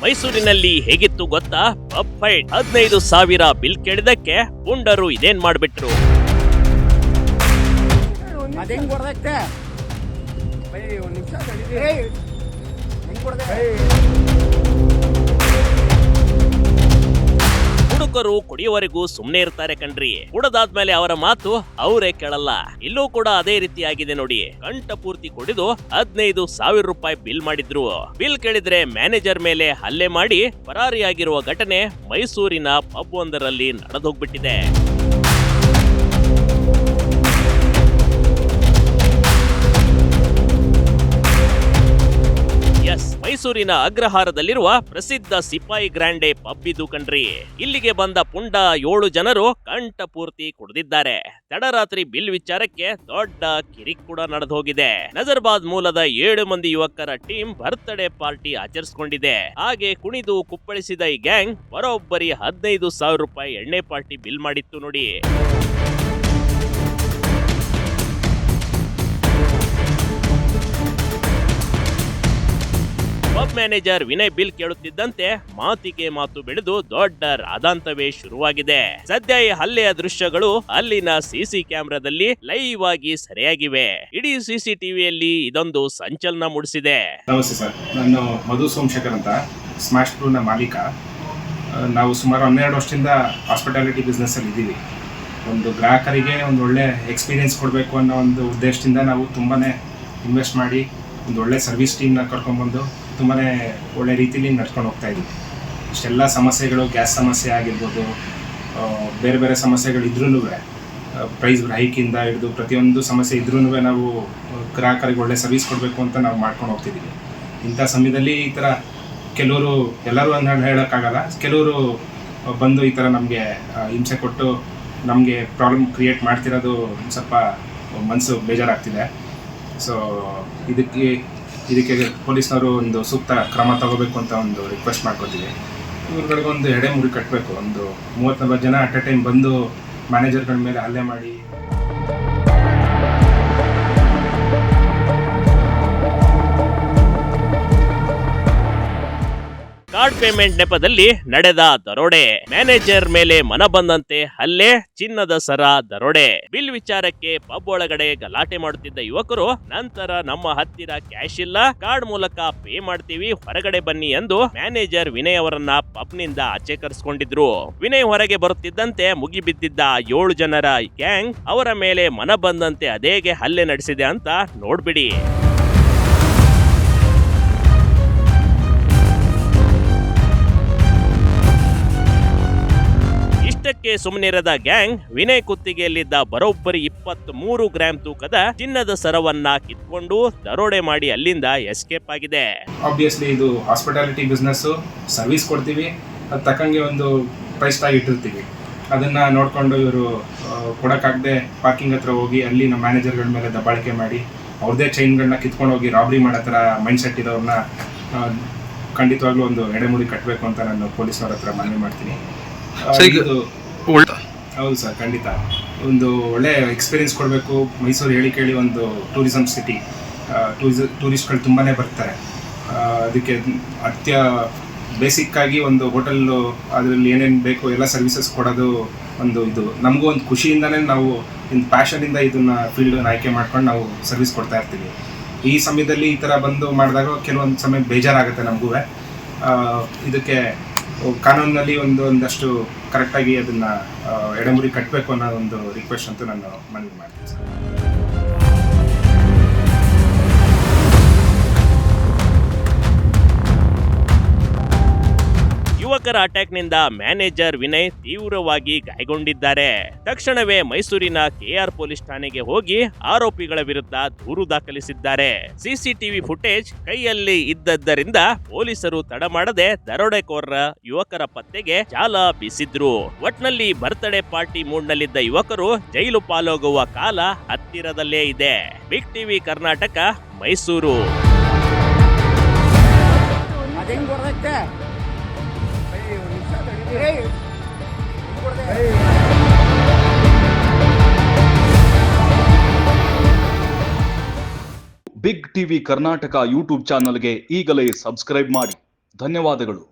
ಮೈಸೂರಿನಲ್ಲಿ ಹೇಗಿತ್ತು ಗೊತ್ತಾ? ಪಬ್ ಫೈಟ್ 15,000 ಬಿಲ್ ಕೇಳಿದಕ್ಕೆ ಪುಂಡರು ಇದೇನ್ ಮಾಡ್ಬಿಟ್ರು. ಹುಡುಗರು ಕುಡಿಯುವವರೆಗೂ ಸುಮ್ನೆ ಇರ್ತಾರೆ ಕಣ್ರಿ. ಕುಡದಾದ್ಮೇಲೆ ಅವರ ಮಾತು ಅವರೇ ಕೇಳಲ್ಲ. ಇಲ್ಲೂ ಕೂಡ ಅದೇ ರೀತಿ ಆಗಿದೆ ನೋಡಿ. ಕಂಠ ಪೂರ್ತಿ ಕುಡಿದು 15,000 ರೂಪಾಯಿ ಬಿಲ್ ಮಾಡಿದ್ರು. ಬಿಲ್ ಕೇಳಿದ್ರೆ ಮ್ಯಾನೇಜರ್ ಮೇಲೆ ಹಲ್ಲೆ ಮಾಡಿ ಪರಾರಿಯಾಗಿರುವ ಘಟನೆ ಮೈಸೂರಿನ ಪಬ್ ಒಂದರಲ್ಲಿ ನಡೆದೋಗ್ಬಿಟ್ಟಿದೆ. ಮೈಸೂರಿನ ಅಗ್ರಹಾರದಲ್ಲಿರುವ ಪ್ರಸಿದ್ಧ ಸಿಪಾಯಿ ಗ್ರಾಂಡೆ ಪಬ್ ಇದು ಕಣ್ರಿ. ಇಲ್ಲಿಗೆ ಬಂದ ಪುಂಡ 7 ಜನರು ಕಂಠ ಪೂರ್ತಿ ಕುಡಿದಿದ್ದಾರೆ. ತಡರಾತ್ರಿ ಬಿಲ್ ವಿಚಾರಕ್ಕೆ ದೊಡ್ಡ ಕಿರಿಕ್ ಕೂಡ ನಡೆದು ಹೋಗಿದೆ. ನಜರ್ಬಾದ್ ಮೂಲದ 7 ಮಂದಿ ಯುವಕರ ಟೀಮ್ ಬರ್ತ್ಡೇ ಪಾರ್ಟಿ ಆಚರಿಸಿಕೊಂಡಿದೆ. ಹಾಗೆ ಕುಣಿದು ಕುಪ್ಪಳಿಸಿದ ಈ ಗ್ಯಾಂಗ್ ಬರೋಬ್ಬರಿ 15,000 ರೂಪಾಯಿ ಎಣ್ಣೆ ಪಾರ್ಟಿ ಬಿಲ್ ಮಾಡಿತ್ತು ನೋಡಿ. ಪಬ್ ಮ್ಯಾನೇಜರ್ ವಿನಯ್ ಬಿಲ್ ಕೇಳುತ್ತಿದ್ದಂತೆ ಮಾತಿಗೆ ಮಾತು ಬೆಳೆದು ದೊಡ್ಡ ರಾದಾಂತವೇ ಶುರುವಾಗಿದೆ. ಸದ್ಯ ಈ ಹಲ್ಲೆಯ ದೃಶ್ಯಗಳು ಅಲ್ಲಿನ ಸಿಸಿ ಕ್ಯಾಮೆರಾದಲ್ಲಿ ಲೈವ್ ಆಗಿ ಸೆರೆಯಾಗಿವೆ. ಇಡೀ ಸಿಸಿಟಿವಿಯಲ್ಲಿ ಇದೊಂದು ಸಂಚಲನ ಮೂಡಿಸಿದೆ. ನಮಸ್ತೆ ಸರ್, ನಾನು ಮಧು ಸೋಮಶೇಖರ್ ಅಂತ, ಸ್ಮ್ಯಾಶ್ ಬ್ರೂನ ಮಾಲೀಕ. ನಾವು ಸುಮಾರು 12 ವರ್ಷದಿಂದ ಹಾಸ್ಪಿಟಾಲಿಟಿ ಬಿಸ್ನೆಸ್ ಅಲ್ಲಿ ಇದ್ದೀವಿ. ಒಂದು ಗ್ರಾಹಕರಿಗೆ ಒಂದು ಒಳ್ಳೆ ಎಕ್ಸ್ಪೀರಿಯನ್ಸ್ ಕೊಡಬೇಕು ಅನ್ನೋ ಒಂದು ಉದ್ದೇಶದಿಂದ ನಾವು ತುಂಬಾನೇ ಇನ್ವೆಸ್ಟ್ ಮಾಡಿ ಒಂದು ಒಳ್ಳೆ ಸರ್ವಿಸ್ ಟೀಮ್ನ ಕರ್ಕೊಂಡ್ಬಂದು ತುಂಬಾ ಒಳ್ಳೆ ರೀತಿಯಲ್ಲಿ ನಡ್ಕೊಂಡು ಹೋಗ್ತಾ ಇದ್ದೀವಿ. ಇಷ್ಟೆಲ್ಲ ಸಮಸ್ಯೆಗಳು, ಗ್ಯಾಸ್ ಸಮಸ್ಯೆ ಆಗಿರ್ಬೋದು, ಬೇರೆ ಬೇರೆ ಸಮಸ್ಯೆಗಳು ಇದ್ರೂ, ಪ್ರೈಸ್ ಹೈಕಿಂದ ಹಿಡಿದು ಪ್ರತಿಯೊಂದು ಸಮಸ್ಯೆ ಇದ್ರೂ ನಾವು ಗ್ರಾಹಕರಿಗೆ ಒಳ್ಳೆ ಸರ್ವಿಸ್ ಕೊಡಬೇಕು ಅಂತ ನಾವು ಮಾಡ್ಕೊಂಡು ಹೋಗ್ತಿದ್ದೀವಿ. ಇಂಥ ಸಮಯದಲ್ಲಿ ಈ ಥರ ಕೆಲವರು, ಎಲ್ಲರೂ ಅಂತ ಹೇಳೋಕ್ಕಾಗಲ್ಲ, ಕೆಲವರು ಬಂದು ಈ ಥರ ನಮಗೆ ಹಿಂಸೆ ಕೊಟ್ಟು ನಮಗೆ ಪ್ರಾಬ್ಲಮ್ ಕ್ರಿಯೇಟ್ ಮಾಡ್ತಿರೋದು ಸ್ವಲ್ಪ ಮನಸ್ಸು ಬೇಜಾರಾಗ್ತಿದೆ. ಸೊ ಇದಕ್ಕೆ ಪೊಲೀಸ್ನವರು ಒಂದು ಸೂಕ್ತ ಕ್ರಮ ತಗೋಬೇಕು ಅಂತ ಒಂದು ರಿಕ್ವೆಸ್ಟ್ ಮಾಡ್ಕೊತೀವಿ. ಇವ್ರುಗಳಿಗೆ ಒಂದು ಎಡೆಮುರಿ ಕಟ್ಟಬೇಕು. ಒಂದು 30-40 ಜನ ಅಟ್ ಎ ಟೈಮ್ ಬಂದು ಮ್ಯಾನೇಜರ್ಗಳ ಮೇಲೆ ಹಲ್ಲೆ ಮಾಡಿ ಕಾರ್ಡ್ ಪೇಮೆಂಟ್ ನೆಪದಲ್ಲಿ ನಡೆದ ದರೋಡೆ. ಮ್ಯಾನೇಜರ್ ಮೇಲೆ ಮನ ಬಂದಂತೆ ಹಲ್ಲೆ, ಚಿನ್ನದ ಸರ ದರೋಡೆ. ಬಿಲ್ ವಿಚಾರಕ್ಕೆ ಪಬ್ ಒಳಗಡೆ ಗಲಾಟೆ ಮಾಡುತ್ತಿದ್ದ ಯುವಕರು ನಂತರ ನಮ್ಮ ಹತ್ತಿರ ಕ್ಯಾಶ್ ಇಲ್ಲ, ಕಾರ್ಡ್ ಮೂಲಕ ಪೇ ಮಾಡ್ತೀವಿ, ಹೊರಗಡೆ ಬನ್ನಿ ಎಂದು ಮ್ಯಾನೇಜರ್ ವಿನಯ್ ಅವರನ್ನ ಪಬ್ ನಿಂದ ಆಚೆ ಕರೆಸಿಕೊಂಡಿದ್ರು. ವಿನಯ್ ಹೊರಗೆ ಬರುತ್ತಿದ್ದಂತೆ ಮುಗಿಬಿದ್ದಿದ್ದ 7 ಜನರ ಗ್ಯಾಂಗ್ ಅವರ ಮೇಲೆ ಮನ ಬಂದಂತೆ ಅದೇಗೆ ಹಲ್ಲೆ ನಡೆಸಿದೆ ಅಂತ ನೋಡ್ಬಿಡಿ. ಇಷ್ಟಕ್ಕೆ ಸುಮ್ಮನಿರದ ಗ್ಯಾಂಗ್ ವಿನಯ್ ಕುತ್ತಿಗೆಯಲ್ಲಿದ್ದ ಬರೋಬ್ಬರಿ 23 ಗ್ರಾಂ ತೂಕದ ಚಿನ್ನದ ಸರವನ್ನ ಕಿತ್ಕೊಂಡು ದರೋಡೆ ಮಾಡಿ ಅಲ್ಲಿಂದ ಎಸ್ಕೇಪ್ ಆಗಿದೆ. ಆಬ್ವಿಯಸ್ಲಿ ಇದು ಹಾಸ್ಪಿಟಾಲಿಟಿ ಬಿಸ್ನೆಸ್, ಸರ್ವಿಸ್ ಕೊಡ್ತೀವಿ, ಅದು ತಕ್ಕಂಗೆ ಒಂದು ಪ್ರೈಸ್ ಟ್ಯಾಗ್ ಇಟ್ಟಿರ್ತೀವಿ. ಅದನ್ನ ನೋಡ್ಕೊಂಡು ಇವರು ಕೊಡಕ್ಕಾಗದೆ ಪಾರ್ಕಿಂಗ್ ಹತ್ರ ಹೋಗಿ ಅಲ್ಲಿ ನಮ್ಮ ಮ್ಯಾನೇಜರ್ಗಳ ಮೇಲೆ ದಬ್ಬಾಳಿಕೆ ಮಾಡಿ ಅವ್ರದೇ ಚೈನ್ಗಳನ್ನ ಕಿತ್ಕೊಂಡು ಹೋಗಿ ರಾಬ್ರಿ ಮಾಡೋ ಥರ ಮೈಂಡ್ ಸೆಟ್ ಇರೋರನ್ನ ಖಂಡಿತವಾಗ್ಲೂ ಒಂದು ಎಡೆಮುರಿ ಕಟ್ಟಬೇಕು ಅಂತ ನಾನು ಪೊಲೀಸ್ನವ್ರ ಹತ್ರ ಮನವಿ ಮಾಡ್ತೀನಿ. ಹೌದು ಸರ್, ಖಂಡಿತ ಒಂದು ಒಳ್ಳೆ ಎಕ್ಸ್ಪೀರಿಯನ್ಸ್ ಕೊಡಬೇಕು. ಮೈಸೂರು ಹೇಳಿ ಕೇಳಿ ಒಂದು ಟೂರಿಸಂ ಸಿಟಿ, ಟೂರಿಸ್ಟ್ಗಳು ತುಂಬಾ ಬರ್ತಾರೆ. ಅದಕ್ಕೆ ಬೇಸಿಕ್ ಆಗಿ ಒಂದು ಹೋಟೆಲ್ಲು ಅದರಲ್ಲಿ ಏನೇನು ಬೇಕು ಎಲ್ಲ ಸರ್ವಿಸಸ್ ಕೊಡೋದು ಒಂದು ಇದು ನಮಗೂ ಒಂದು ಖುಷಿಯಿಂದನೇ ನಾವು ಒಂದು ಪ್ಯಾಷನಿಂದ ಇದನ್ನ ಫೀಲ್ಡನ್ನು ಆಯ್ಕೆ ಮಾಡ್ಕೊಂಡು ನಾವು ಸರ್ವಿಸ್ ಕೊಡ್ತಾ ಇರ್ತೀವಿ. ಈ ಸಮಯದಲ್ಲಿ ಈ ಥರ ಬಂದು ಮಾಡಿದಾಗ ಕೆಲವೊಂದು ಸಮಯ ಬೇಜಾರಾಗುತ್ತೆ ನಮಗೂ. ಇದಕ್ಕೆ ಕಾನೂನಿನಲ್ಲಿ ಒಂದಷ್ಟು ಕರೆಕ್ಟಾಗಿ ಅದನ್ನ ಎಡೆಮುರಿ ಕಟ್ಟಬೇಕು ಅನ್ನೋ ಒಂದು ರಿಕ್ವೆಸ್ಟ್ ಅಂತೂ ನಾನು ಮನವಿ ಮಾಡ್ತೀನಿ ಸರ್. ಯುವಕರ ಅಟ್ಯಾಕ್ ನಿಂದ ಮ್ಯಾನೇಜರ್ ವಿನಯ್ ತೀವ್ರವಾಗಿ ಗಾಯಗೊಂಡಿದ್ದಾರೆ. ತಕ್ಷಣವೇ ಮೈಸೂರಿನ ಕೆಆರ್ ಪೊಲೀಸ್ ಠಾಣೆಗೆ ಹೋಗಿ ಆರೋಪಿಗಳ ವಿರುದ್ಧ ದೂರು ದಾಖಲಿಸಿದ್ದಾರೆ. ಸಿಸಿಟಿವಿ ಫುಟೇಜ್ ಕೈಯಲ್ಲಿ ಇದ್ದದ್ದರಿಂದ ಪೊಲೀಸರು ತಡ ಮಾಡದೆ ದರೋಡೆಕೋರರ ಯುವಕರ ಪತ್ತೆಗೆ ಜಾಲ ಬೀಸಿದ್ರು. ಒಟ್ನಲ್ಲಿ ಬರ್ತ್ಡೇ ಪಾರ್ಟಿ ಮೂಡ್ನಲ್ಲಿದ್ದ ಯುವಕರು ಜೈಲು ಪಾಲೋಗುವ ಕಾಲ ಹತ್ತಿರದಲ್ಲೇ ಇದೆ. Big TV Karnataka, Mysuru. Big TV Karnataka YouTube ಚಾನಲ್ಗೆ ಈಗಲೇ ಸಬ್ಸ್ಕ್ರೈಬ್ ಮಾಡಿ. ಧನ್ಯವಾದಗಳು.